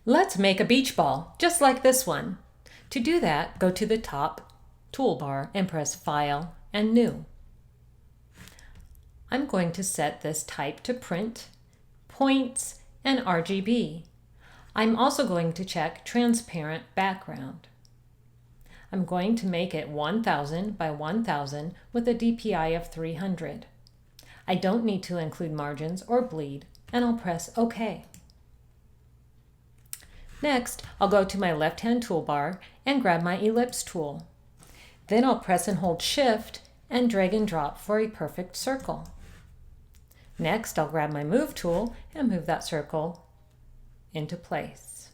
Let's make a beach ball, just like this one. To do that, go to the top toolbar and press File and New. I'm going to set this type to print, points, and RGB. I'm also going to check transparent background. I'm going to make it 1000 by 1000 with a DPI of 300. I don't need to include margins or bleed, and I'll press OK. Next, I'll go to my left-hand toolbar and grab my ellipse tool. Then I'll press and hold Shift and drag and drop for a perfect circle. Next, I'll grab my Move tool and move that circle into place.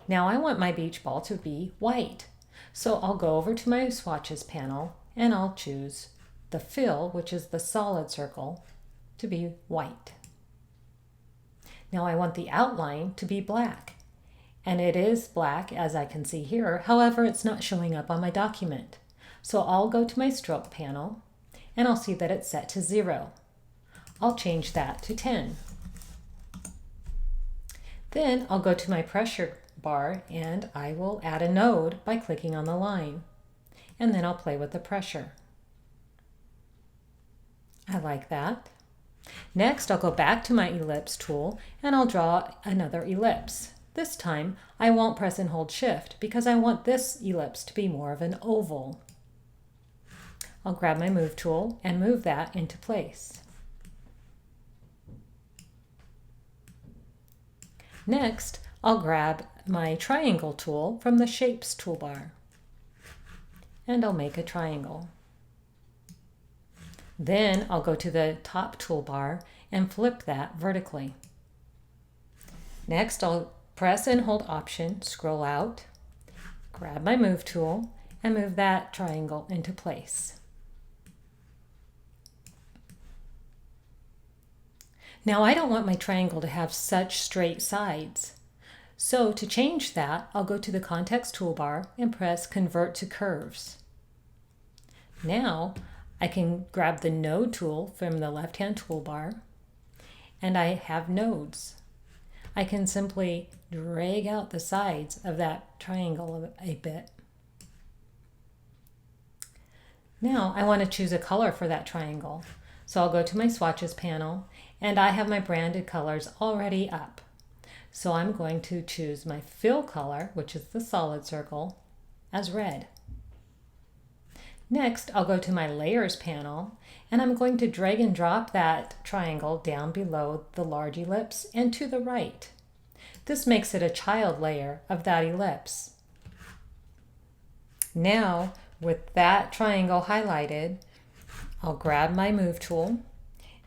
Now I want my beach ball to be white, so I'll go over to my swatches panel and I'll choose the fill, which is the solid circle, to be white. Now I want the outline to be black, and it is black as I can see here. However, it's not showing up on my document. So I'll go to my stroke panel and I'll see that it's set to 0. I'll change that to 10. Then I'll go to my pressure bar and I will add a node by clicking on the line. And then I'll play with the pressure. I like that. Next, I'll go back to my ellipse tool and I'll draw another ellipse. This time, I won't press and hold Shift because I want this ellipse to be more of an oval. I'll grab my Move tool and move that into place. Next, I'll grab my Triangle tool from the Shapes toolbar and I'll make a triangle. Then I'll go to the top toolbar and flip that vertically. Next, I'll press and hold Option, scroll out, grab my Move tool, and move that triangle into place. Now I don't want my triangle to have such straight sides. So to change that, I'll go to the Context toolbar and press Convert to Curves. Now I can grab the Node tool from the left-hand toolbar, and I have nodes. I can simply drag out the sides of that triangle a bit. Now I want to choose a color for that triangle. So I'll go to my swatches panel and I have my branded colors already up. So I'm going to choose my fill color, which is the solid circle, as red. Next, I'll go to my layers panel and I'm going to drag and drop that triangle down below the large ellipse and to the right. This makes it a child layer of that ellipse. Now, with that triangle highlighted, I'll grab my Move tool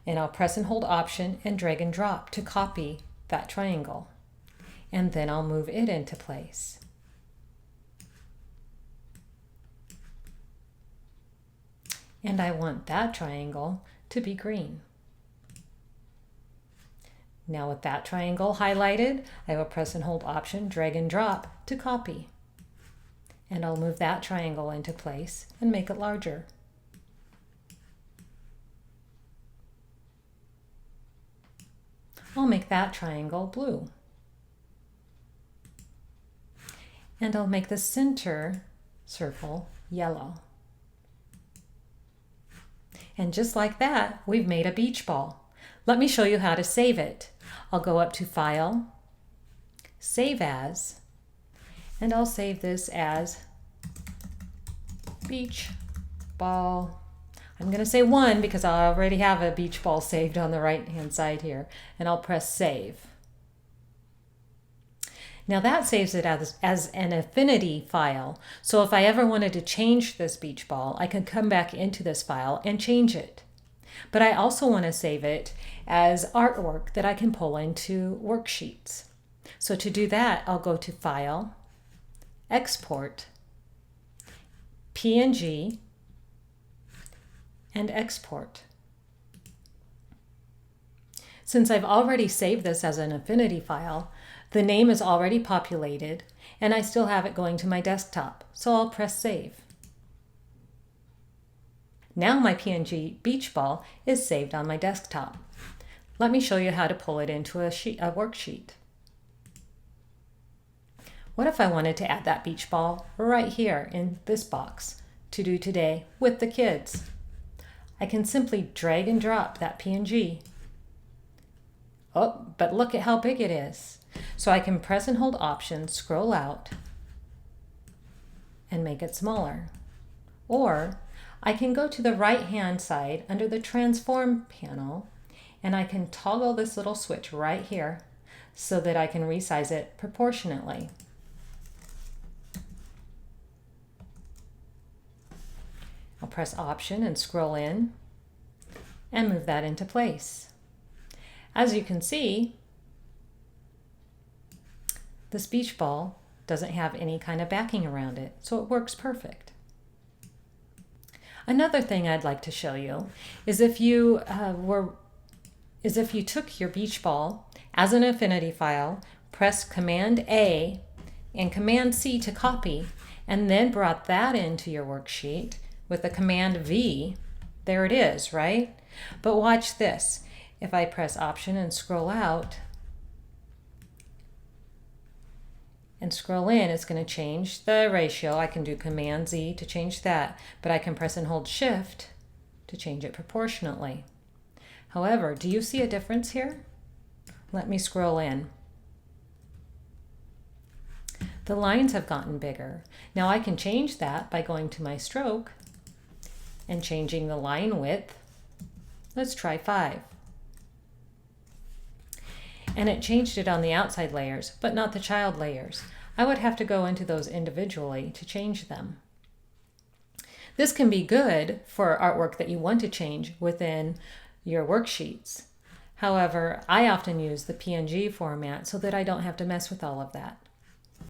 and I'll press and hold Option and drag and drop to copy that triangle. And then I'll move it into place. And I want that triangle to be green. Now with that triangle highlighted, I will press and hold Option, drag and drop to copy. And I'll move that triangle into place and make it larger. I'll make that triangle blue. And I'll make the center circle yellow. And just like that, we've made a beach ball. Let me show you how to save it. I'll go up to File, Save As, and I'll save this as beach ball. I'm going to say 1 because I already have a beach ball saved on the right hand side here, and I'll press Save. Now that saves it as an Affinity file, so if I ever wanted to change this beach ball, I could come back into this file and change it. But I also want to save it as artwork that I can pull into worksheets. So to do that, I'll go to File, Export, PNG, and Export. Since I've already saved this as an Affinity file, the name is already populated and I still have it going to my desktop, so I'll press Save. Now my PNG beach ball is saved on my desktop. Let me show you how to pull it into a worksheet. What if I wanted to add that beach ball right here in this box to do today with the kids? I can simply drag and drop that PNG. Oh, but look at how big it is. So I can press and hold Option, scroll out, and make it smaller. Or I can go to the right-hand side under the Transform panel, and I can toggle this little switch right here so that I can resize it proportionately. I'll press Option and scroll in and move that into place. As you can see, this beach ball doesn't have any kind of backing around it, so it works perfect. Another thing I'd like to show you is if you took your beach ball as an Affinity file, press Command A and Command C to copy, and then brought that into your worksheet with the Command V, there it is, right? But watch this. If I press Option and scroll out and scroll in, it's going to change the ratio. I can do Command Z to change that, but I can press and hold Shift to change it proportionately. However, do you see a difference here? Let me scroll in. The lines have gotten bigger. Now I can change that by going to my stroke and changing the line width. Let's try 5. And it changed it on the outside layers, but not the child layers. I would have to go into those individually to change them. This can be good for artwork that you want to change within your worksheets. However, I often use the PNG format so that I don't have to mess with all of that.